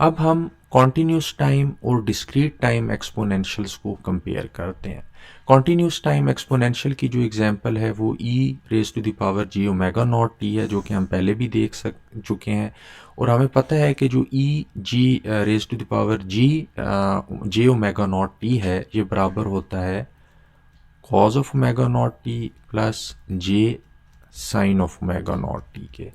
अब हम continuous time और डिस्क्रीट टाइम एक्सपोनेंशियल्स को कंपेयर करते हैं। कॉन्टिन्यूस टाइम एक्सपोनेंशियल की जो एग्जांपल है वो e raise to the power G omega naught T है, जो कि हम पहले भी देख चुके हैं। और हमें पता है कि जो e G raise to the power G J omega naught T है, ये बराबर होता है cos of omega naught T plus J sine of omega naught T के।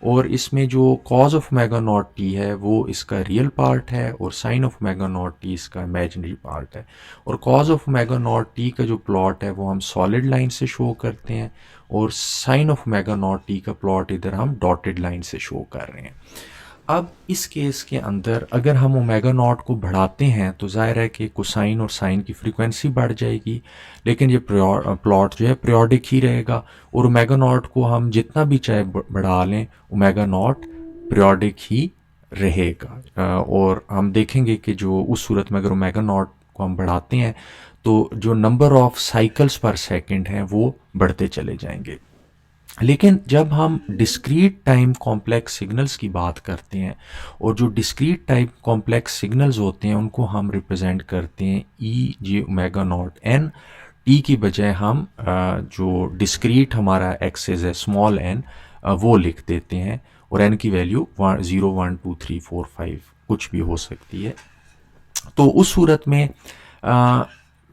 और इसमें जो cos of omega naught T है वो इसका रियल पार्ट है और sine of omega naught T इसका इमेजिनरी पार्ट है। और cos of omega naught T का जो प्लॉट है वो हम सॉलिड लाइन से शो करते हैं, और sine of omega naught T का प्लॉट इधर हम डॉटेड लाइन से शो कर रहे हैं। अब इस केस के अंदर अगर हम ओमेगा नॉट को बढ़ाते हैं तो जाहिर है कि कोसाइन और साइन की फ्रीक्वेंसी बढ़ जाएगी, लेकिन ये प्लॉट जो है पीरियोडिक ही रहेगा। और ओमेगा नॉट को हम जितना भी चाहे बढ़ा लें, ओमेगा नॉट पीरियोडिक ही रहेगा। और हम देखेंगे कि जो उस सूरत में अगर ओमेगा नॉट को हम बढ़ाते हैं तो जो नंबर ऑफ साइकिल्स पर सेकंड हैं वो बढ़ते चले जाएंगे। लेकिन जब हम डिस्क्रीट टाइम कॉम्प्लेक्स सिग्नल्स की बात करते हैं, और जो डिस्क्रीट टाइम कॉम्प्लेक्स सिग्नल्स होते हैं उनको हम रिप्रेजेंट करते हैं ई J omega naught N T की बजाय हम जो डिस्क्रीट हमारा एक्सेस है स्मॉल एन वो लिख देते हैं, और एन की वैल्यू 0 1 2 3 4 5 कुछ भी हो सकती है। तो उस सूरत में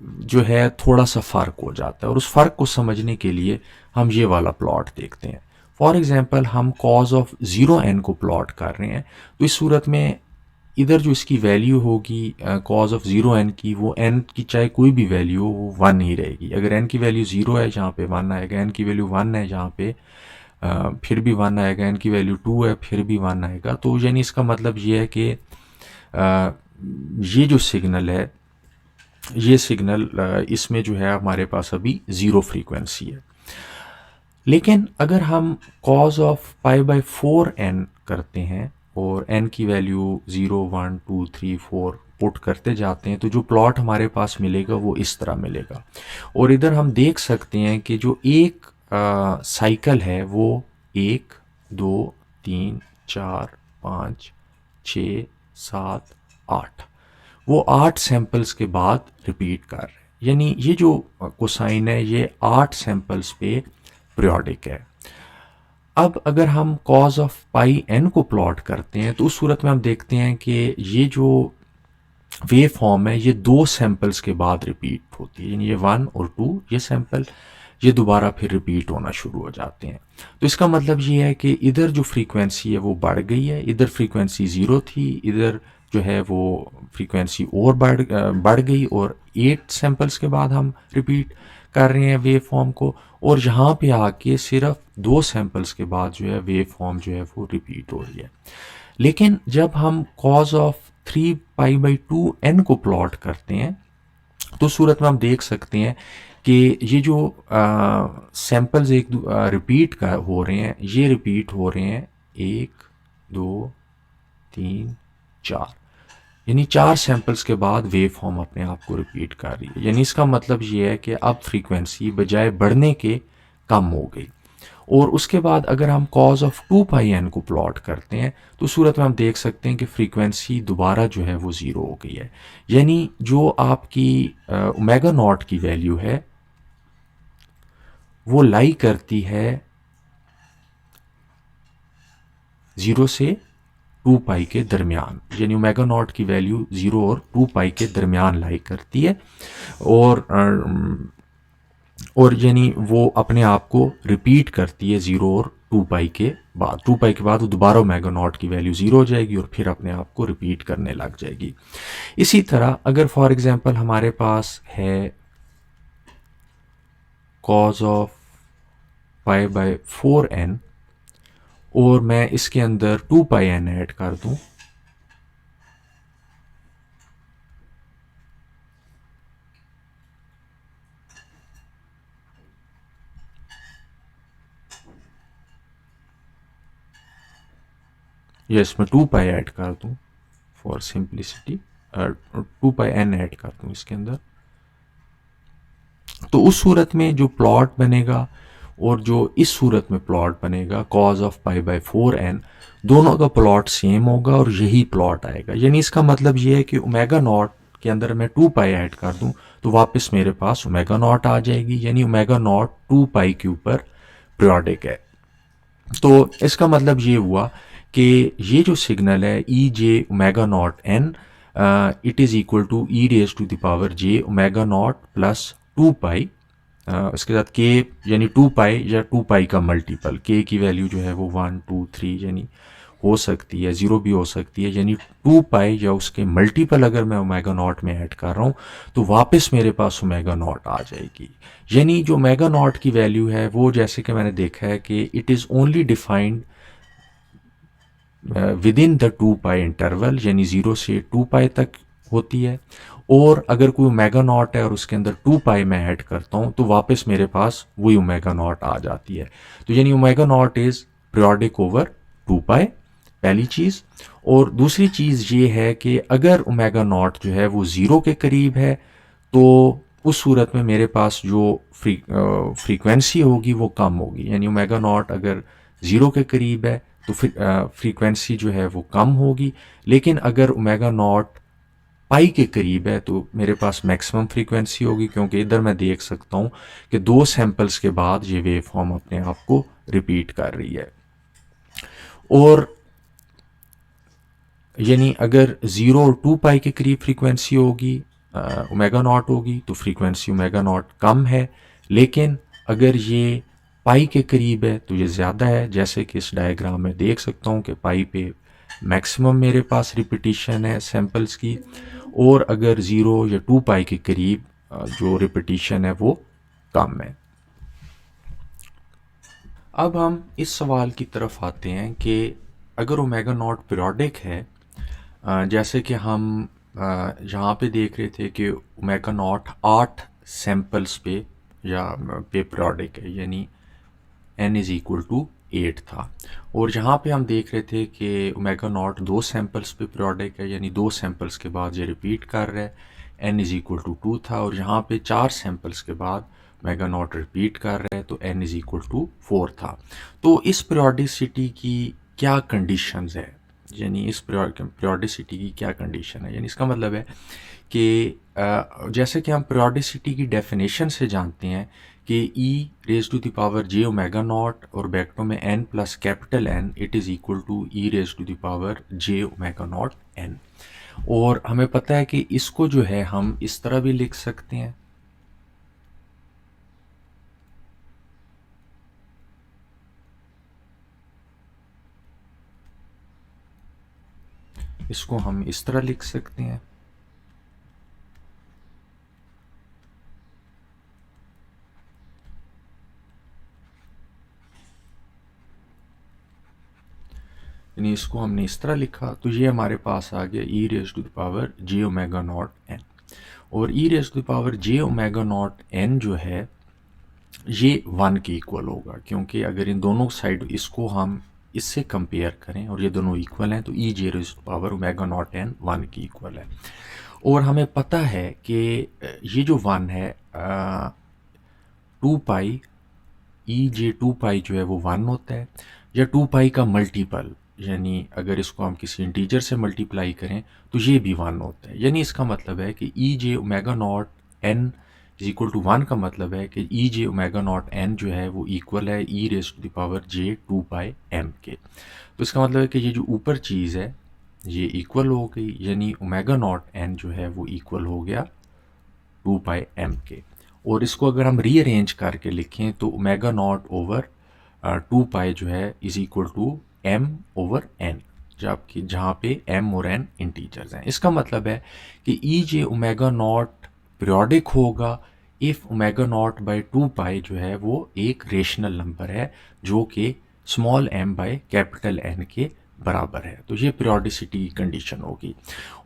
जो है थोड़ा सा फ़र्क हो जाता है, और उस फ़र्क को समझने के लिए हम ये वाला प्लॉट देखते हैं। फॉर एग्जांपल हम कॉज ऑफ 0n को प्लॉट कर रहे हैं, तो इस सूरत में इधर जो इसकी वैल्यू होगी कॉज ऑफ 0n की, वो n की चाहे कोई भी वैल्यू हो वो 1 ही रहेगी। अगर n की वैल्यू 0 है यहाँ पे 1 आएगा, n की वैल्यू 1 है यहाँ पे फिर भी 1 आएगा, n की वैल्यू 2 है फिर भी 1 आएगा। तो यानी इसका मतलब ये है कि ये जो सिग्नल है, ये सिग्नल इसमें जो है हमारे पास अभी ज़ीरो फ्रीक्वेंसी है। लेकिन अगर हम cos of pi by 4n करते हैं और n की वैल्यू 0 1 2 3 4 पुट करते जाते हैं, तो जो प्लॉट हमारे पास मिलेगा वो इस तरह मिलेगा। और इधर हम देख सकते हैं कि जो एक साइकिल है वो 1 2 3 4 5 6 7 8, वो 8 सैंपल्स के बाद रिपीट कर रहे हैं। यानी ये जो कोसाइन है ये 8 सैंपल्स पे पीरियोडिक है। अब अगर हम कॉज ऑफ पाई एन को प्लॉट करते हैं तो उस सूरत में हम देखते हैं कि ये जो वेव फॉर्म है ये 2 सैंपल्स के बाद रिपीट होती है, यानी ये 1 और 2 ये सैंपल ये दोबारा फिर रिपीट होना शुरू हो जाते हैं। तो इसका मतलब ये है कि इधर जो फ्रीक्वेंसी है वो बढ़ गई है, इधर फ्रीक्वेंसी 0 थी, इधर जो है वो फ्रीक्वेंसी और बढ़ गई, और 8 सैंपल्स के बाद हम रिपीट कर रहे हैं वेव फॉर्म को, और यहाँ पे आके सिर्फ 2 सैंपल्स के बाद जो है वेव फॉर्म जो है वो रिपीट हो रही है। लेकिन जब हम cos of 3 pi by 2 N को प्लॉट करते हैं तो सूरत में हम देख सकते हैं कि ये जो सैंपल्स एक रिपीट का हो रहे हैं, ये रिपीट हो रहे हैं 1 2 3 4, यानी 4 सैंपल्स के बाद वेव फॉर्म अपने आप को रिपीट कर रही है। यानी इसका मतलब ये है कि अब फ्रीक्वेंसी बजाय बढ़ने के कम हो गई। और उसके बाद अगर हम कॉज ऑफ 2 पाई एन को प्लॉट करते हैं तो सूरत में हम देख सकते हैं कि फ्रीक्वेंसी दोबारा जो है वो 0 हो गई है। यानी जो आपकी ओमेगा नॉट की वैल्यू है वो लाई करती है 0 से 2 पाई के दरमियान, यानी ओमेगा नॉट की वैल्यू 0 और 2 पाई के दरमियान लाई करती है। और यानी वो अपने आप को रिपीट करती है 0 और 2 पाई के बाद। 2 पाई के बाद वो दोबारा ओमेगा नॉट की वैल्यू 0 हो जाएगी और फिर अपने आप को रिपीट करने लग जाएगी। इसी तरह अगर फॉर एग्जांपल हमारे पास है cos of pi by 4n और मैं इसके अंदर 2 पाई n ऐड कर दूं, यस मैं 2 पाई ऐड कर दूं for simplicity, 2 pi n add कर दूं इसके अंदर, तो उस सूरत में जो प्लॉट बनेगा और जो इस सूरत में प्लॉट बनेगा cos of pi by 4n, दोनों का प्लॉट सेम होगा और यही प्लॉट आएगा। यानी इसका मतलब ये है कि ओमेगा नॉट के अंदर मैं 2 पाई ऐड कर दूं तो वापस मेरे पास ओमेगा नॉट आ जाएगी, यानी ओमेगा नॉट 2 पाई के ऊपर पीरियोडिक है। तो इसका मतलब ये हुआ कि ये जो सिग्नल है e J omega naught N, it is equal to e raise to the power J omega naught plus 2 pi, इसके साथ के यानी 2 पाई या 2 पाई का मल्टीपल, के की वैल्यू जो है वो 1 2 3 यानी हो सकती है, 0 भी हो सकती है, यानी 2 पाई या उसके मल्टीपल अगर मैं ओमेगा नॉट में ऐड कर रहा हूँ तो वापस मेरे पास ओमेगा नॉट आ जाएगी। यानी जो ओमेगा नॉट की वैल्यू है वो, जैसे कि मैंने देखा है कि it is only defined with in the 2 pi interval, यानी 0 से 2 पाई तक होती है। और अगर कोई ओमेगा नॉट है और उसके अंदर 2 पाई मैं ऐड करता हूँ तो वापस मेरे पास वही ओमेगा नॉट आ जाती है। तो यानी omega naught is periodic over 2 पाई, पहली चीज़। और दूसरी चीज़ ये है कि अगर ओमेगा नॉट जो है वो 0 के करीब है तो उस सूरत में मेरे पास जो फ्रीक्वेंसी होगी वो कम होगी, यानी ओमेगा नॉट अगर 0 के करीब है तो फ्रीक्वेंसी जो है वो कम होगी। लेकिन अगर ओमेगा नॉट पाई के करीब है तो मेरे पास मैक्सिमम फ्रीक्वेंसी होगी, क्योंकि इधर मैं देख सकता हूँ कि 2 सैंपल्स के बाद ये वेव फॉर्म अपने आप को रिपीट कर रही है। और यानी अगर 0 और 2 पाई के करीब फ्रीक्वेंसी होगी, ओमेगा नॉट होगी, तो फ्रीक्वेंसी ओमेगा नॉट कम है। लेकिन अगर ये पाई के करीब है तो ये ज़्यादा है, जैसे कि इस डायग्राम में देख सकता हूँ कि पाई पे मैक्सिमम मेरे पास रिपीटिशन है सैंपल्स की, और अगर 0 या 2 पाई के करीब जो रिपीटिशन है वो कम है। अब हम इस सवाल की तरफ आते हैं कि अगर ओमेगा नॉट पीरियोडिक है, जैसे कि हम यहाँ पे देख रहे थे कि ओमेगा नॉट 8 सैंपल्स पे या पे पीरियोडिक है, यानी n इज़ इक्वल टू 8 था। और यहाँ पे हम देख रहे थे कि ओमेगा नॉट 2 सैंपल्स पे पीरियोडिक है, यानी 2 सैंपल्स के बाद ये रिपीट कर रहा है, n इज़ इक्वल टू 2 था। और यहाँ पे 4 सैंपल्स के बाद ओमेगा नॉट रिपीट कर रहा है तो n इज़ इक्वल टू 4 था। तो इस पीरियोडिसिटी की क्या कंडीशंस है, यानी इस पीरियोडिसिटी की क्या कंडीशन है, यानी इसका मतलब है कि जैसे कि हम पीरियोडिसिटी की डेफिनेशन से जानते हैं कि e raise to the power J omega naught और बैक्टो में n plus capital N, it is equal to e raise to the power J omega naught n। और हमें पता है कि इसको जो है हम इस तरह भी लिख सकते हैं, इसको हम इस तरह लिख सकते हैं। यानी इसको हमने इस तरह लिखा तो ये हमारे पास आ गया e raise to the power J omega naught n। और e raise to the power J omega naught n जो है ये 1 के इक्वल होगा, क्योंकि अगर इन दोनों साइड इसको हम इससे कंपेयर करें और ये दोनों इक्वल हैं तो e J raise to power omega naught n 1 के इक्वल है। और हमें पता है कि ये जो 1 है 2 पाई ई जे 2 पाई जो है वो 1 होता है, या 2 पाई का मल्टीपल, यानी अगर इसको हम किसी इंटीजर से मल्टीप्लाई करें तो ये भी 1 होता है। यानी इसका मतलब है कि e J omega naught N is equal to 1 का मतलब है कि e J omega naught N जो है वो इक्वल है e raise to the power J 2 pi M के। तो इसका मतलब है कि ये जो ऊपर चीज़ है ये इक्वल हो गई, यानी ओमेगा नॉट एन जो है वो इक्वल हो गया 2 पाई एम के। और इसको अगर हम रीअरेंज करके लिखें तो ओमेगा नॉट ओवर 2 पाई जो है is equal to m over n, जबकि जहाँ पे m और n इंटीजर्स हैं। इसका मतलब है कि e J omega not periodic होगा if omega naught by 2 pi जो है वो एक रेशनल नंबर है जो कि small m by capital N के बराबर है। तो ये पीरियोडिसिटी की कंडीशन होगी।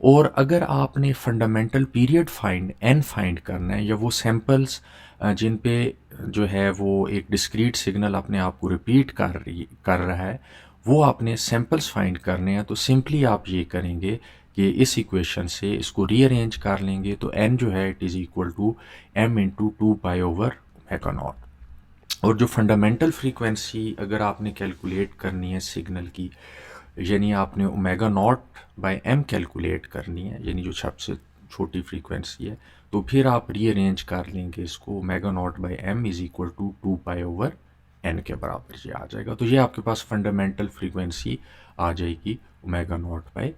और अगर आपने फंडामेंटल पीरियड फाइंड करना है, या वो सैंपल्स जिन पे जो है वो एक डिस्क्रीट सिग्नल अपने आप को रिपीट कर रहा है, वो आपने सैंपल्स फाइंड करने हैं, तो सिंपली आप ये करेंगे कि इस इक्वेशन से इसको रीअरेंज कर लेंगे तो n जो है it is equal to m into 2 pi over omega naught. और जो फंडामेंटल फ्रीक्वेंसी अगर आपने कैलकुलेट करनी है सिग्नल की, यानी आपने omega naught by M calculate करनी है, यानी जो सबसे छोटी फ्रीक्वेंसी है, तो फिर आप रीअरेंज कर लेंगे इसको, omega naught by M is equal to 2 पाई/n के बराबर ये आ जाएगा। तो ये आपके पास फंडामेंटल फ्रीक्वेंसी आ जाएगी ओमेगा नॉट बाय